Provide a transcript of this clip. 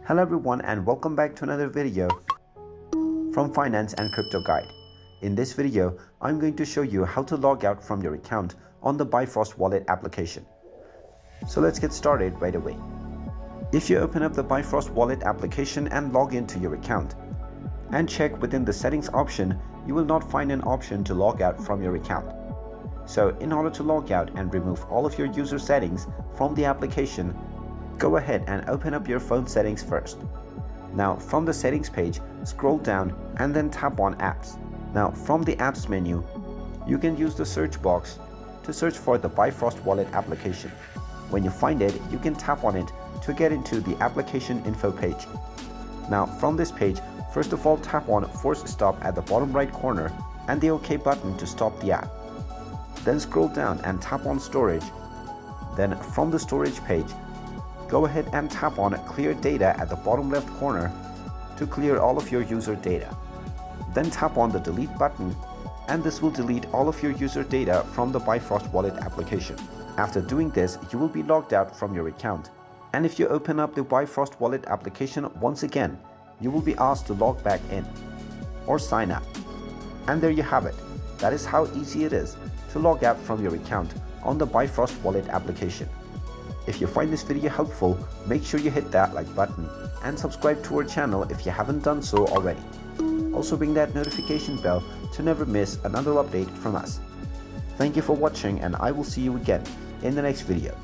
Hello everyone and welcome back to another video from Finance and Crypto Guide. In this video, I'm going to show you how to log out from your account on the Bifrost Wallet application. So let's get started right away. If you open up the Bifrost Wallet application and log into your account and check within the settings option, you will not find an option to log out from your account. So in order to log out and remove all of your user settings from the application, go ahead and open up your phone settings first. Now from the settings page, scroll down and then tap on apps. Now from the apps menu, you can use the search box to search for the Bifrost Wallet application. When you find it, you can tap on it to get into the application info page. Now from this page, first of all tap on force stop at the bottom right corner and the OK button to stop the app. Then scroll down and tap on storage. Then from the storage page, go ahead and tap on clear data at the bottom left corner to clear all of your user data. Then tap on the delete button and this will delete all of your user data from the Bifrost Wallet application. After doing this, you will be logged out from your account. And if you open up the Bifrost Wallet application once again, you will be asked to log back in or sign up. And there you have it. That is how easy it is to log out from your account on the Bifrost Wallet application. If you find this video helpful, make sure you hit that like button and subscribe to our channel if you haven't done so already. Also ring that notification bell to never miss another update from us. Thank you for watching and I will see you again in the next video.